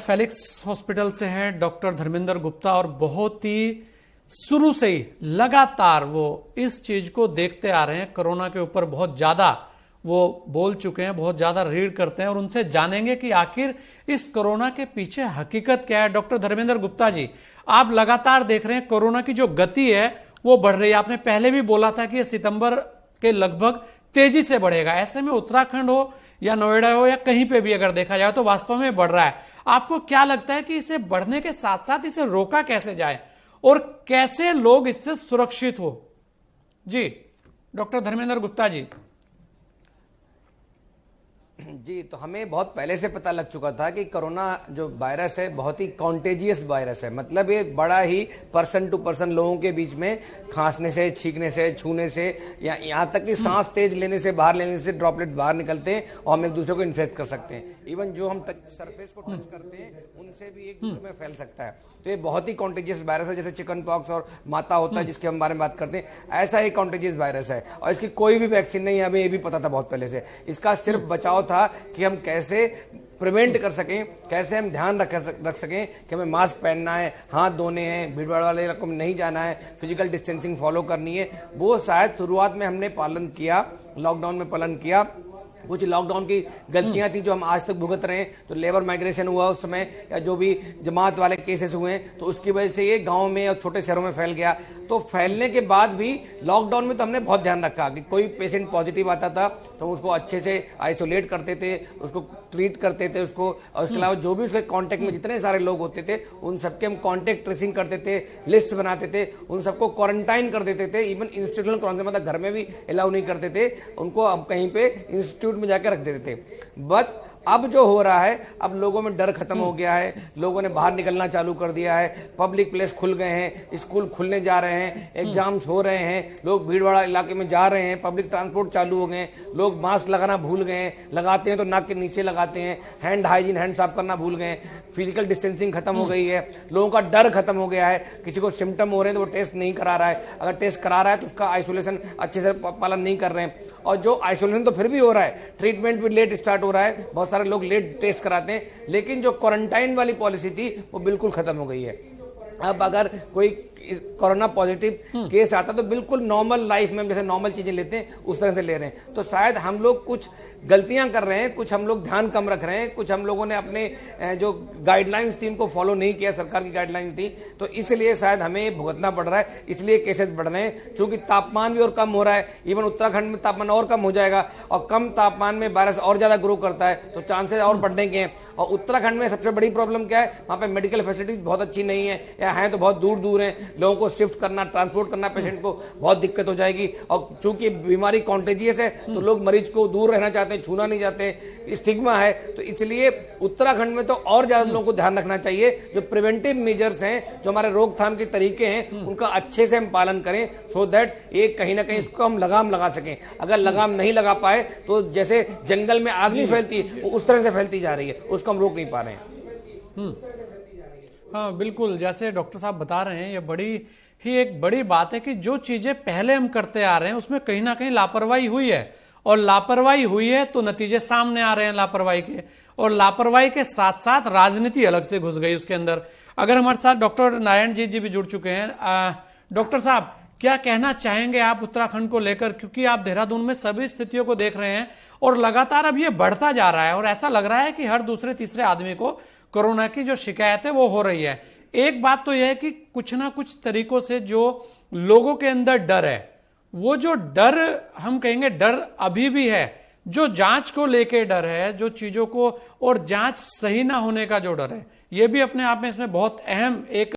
Felix hospital से हैं doctor Dharmendra Gupta और बहुत ही शुरू से ही लगातार वो इस चीज को देखते आ रहे हैं। कोरोना के ऊपर बहुत ज्यादा वो बोल चुके हैं, बहुत ज्यादा रीड करते हैं और उनसे जानेंगे कि आखिर इस कोरोना के पीछे हकीकत क्या है। डॉक्टर धर्मेंद्र गुप्ता जी, आप लगातार देख रहे हैं कोरोना की जो गति है वो बढ़ रही है। आपने पहले भी बोला था कि ये सितंबर के लगभग तेजी से बढ़ेगा। ऐसे में उत्तराखंड हो या नोएडा हो या कहीं पे भी अगर देखा जाए तो वास्तव में बढ़ रहा है। आपको क्या लगता है कि इसे बढ़ने के साथ साथ इसे रोका कैसे जाए और कैसे लोग इससे सुरक्षित हो? जी डॉक्टर धर्मेंद्र गुप्ता जी। जी, तो हमें बहुत पहले से पता लग चुका था कि कोरोना जो वायरस है बहुत ही कॉन्टेजियस वायरस है। मतलब ये बड़ा ही पर्सन टू पर्सन लोगों के बीच में खांसने से, छींकने से, छूने से या यहाँ तक कि सांस तेज लेने से, बाहर लेने से ड्रॉपलेट बाहर निकलते हैं और हम एक दूसरे को इन्फेक्ट कर सकते हैं। इवन जो हम सरफेस को टच करते हैं उनसे भी एक दूसरे में फैल सकता है। तो ये बहुत ही कॉन्टेजियस वायरस है। जैसे चिकन पॉक्स और माता होता है जिसके हम बारे में बात करते हैं, ऐसा एक कॉन्टेजियस वायरस है और इसकी कोई भी वैक्सीन नहीं है। हमें ये भी पता था बहुत पहले से। इसका सिर्फ बचाव था कि हम कैसे प्रिवेंट कर सकें, कैसे हम ध्यान रख सकें कि हमें मास्क पहनना है, हाथ धोने हैं, भीड़ भाड़ वाले इलाकों में नहीं जाना है, फिजिकल डिस्टेंसिंग फॉलो करनी है। वो शायद शुरुआत में हमने पालन किया, लॉकडाउन में पालन किया। कुछ लॉकडाउन की गलतियां थी जो हम आज तक भुगत रहे हैं। तो लेबर माइग्रेशन हुआ उस समय, या जो भी जमात वाले केसेस हुए हैं, तो उसकी वजह से ये गांव में और छोटे शहरों में फैल गया। तो फैलने के बाद भी लॉकडाउन में तो हमने बहुत ध्यान रखा कि कोई पेशेंट पॉजिटिव आता था तो उसको अच्छे से आइसोलेट करते थे, उसको ट्रीट करते थे उसको, और उसके अलावा जो भी उसके कॉन्टेक्ट में जितने सारे लोग होते थे उन सबके हम कॉन्टेक्ट ट्रेसिंग करते थे, लिस्ट बनाते थे, उन सबको क्वारंटाइन कर देते थे। इवन इंस्टीट्यूशनल क्वारंटाइन, मतलब घर में भी अलाउ नहीं करते थे, उनको हम कहीं पे इंस्टीट्यूट में जाकर रख देते थे। बट अब जो हो रहा है, अब लोगों में डर खत्म हो गया है, लोगों ने बाहर निकलना चालू कर दिया है, पब्लिक प्लेस खुल गए हैं, स्कूल खुलने जा रहे हैं, एग्जाम्स हो रहे हैं, लोग भीड़ भाड़ इलाके में जा रहे हैं, पब्लिक ट्रांसपोर्ट चालू हो गए हैं, लोग मास्क लगाना भूल गए हैं, लगाते हैं तो नाक के नीचे लगाते हैं, हैंड हाइजीन, हैंड साफ करना भूल गए हैं, फिजिकल डिस्टेंसिंग खत्म हो गई है, लोगों का डर खत्म हो गया है। किसी को सिम्टम हो रहे हैं तो वो टेस्ट नहीं करा रहा है, अगर टेस्ट करा रहा है तो उसका आइसोलेशन अच्छे से पालन नहीं कर रहे हैं। और जो आइसोलेशन तो फिर भी हो रहा है, ट्रीटमेंट भी लेट स्टार्ट हो रहा है, बहुत सारे लोग लेट टेस्ट कराते हैं, लेकिन जो क्वारंटाइन वाली पॉलिसी थी वो बिल्कुल खत्म हो गई है। अब अगर कोई कोरोना पॉजिटिव केस आता तो बिल्कुल नॉर्मल लाइफ में जैसे नॉर्मल चीजें लेते हैं उस तरह से ले रहे हैं। तो शायद हम लोग कुछ गलतियां कर रहे हैं, कुछ हम लोग ध्यान कम रख रहे हैं, कुछ हम लोगों ने अपने जो गाइडलाइंस थी उनको फॉलो नहीं किया, सरकार की गाइडलाइन थी, तो इसलिए शायद हमें भुगतना पड़ रहा है, इसलिए केसेस बढ़ रहे हैं। क्योंकि तापमान भी और कम हो रहा है, इवन उत्तराखंड में तापमान और कम हो जाएगा और कम तापमान में वायरस और ज्यादा ग्रो करता है तो चांसेस और बढ़ने के हैं। और उत्तराखंड में सबसे बड़ी प्रॉब्लम क्या है, वहां पे मेडिकल फैसिलिटीज बहुत अच्छी नहीं है, या है तो बहुत दूर दूर है, लोगों को शिफ्ट करना, ट्रांसपोर्ट करना पेशेंट को बहुत दिक्कत हो जाएगी। और चूंकि बीमारी कॉन्टेजियस है तो लोग मरीज को दूर रहना चाहते हैं, छूना नहीं चाहते, स्टिग्मा है। तो इसलिए उत्तराखंड में तो और ज्यादा लोगों को ध्यान रखना चाहिए। जो प्रिवेंटिव मेजर्स हैं, जो हमारे रोकथाम के तरीके हैं, उनका अच्छे से हम पालन करें, सो दैट एक कहीं ना कहीं इसको हम लगाम लगा सकें। अगर लगाम नहीं लगा पाए तो जैसे जंगल में आग नहीं फैलती वो उस तरह से फैलती जा रही है, उसको हम रोक नहीं पा रहे हैं। हाँ बिल्कुल, जैसे डॉक्टर साहब बता रहे हैं, ये बड़ी ही एक बड़ी बात है कि जो चीजें पहले हम करते आ रहे हैं उसमें कहीं ना कहीं लापरवाही हुई है, और लापरवाही हुई है तो नतीजे सामने आ रहे हैं लापरवाही के, और लापरवाही के साथ साथ राजनीति अलग से घुस गई उसके अंदर। अगर हमारे साथ डॉक्टर नारायण जी भी जुड़ चुके हैं। डॉक्टर साहब, क्या कहना चाहेंगे आप उत्तराखंड को लेकर, क्योंकि आप देहरादून में सभी स्थितियों को देख रहे हैं और लगातार अब ये बढ़ता जा रहा है और ऐसा लग रहा है कि हर दूसरे तीसरे आदमी को कोरोना की जो शिकायत है वो हो रही है। एक बात तो यह है कि कुछ ना कुछ तरीकों से जो लोगों के अंदर डर है, वो जो डर हम कहेंगे डर अभी भी है, जो जांच को लेके डर है, जो चीजों को और जांच सही ना होने का जो डर है, ये भी अपने आप में इसमें बहुत अहम एक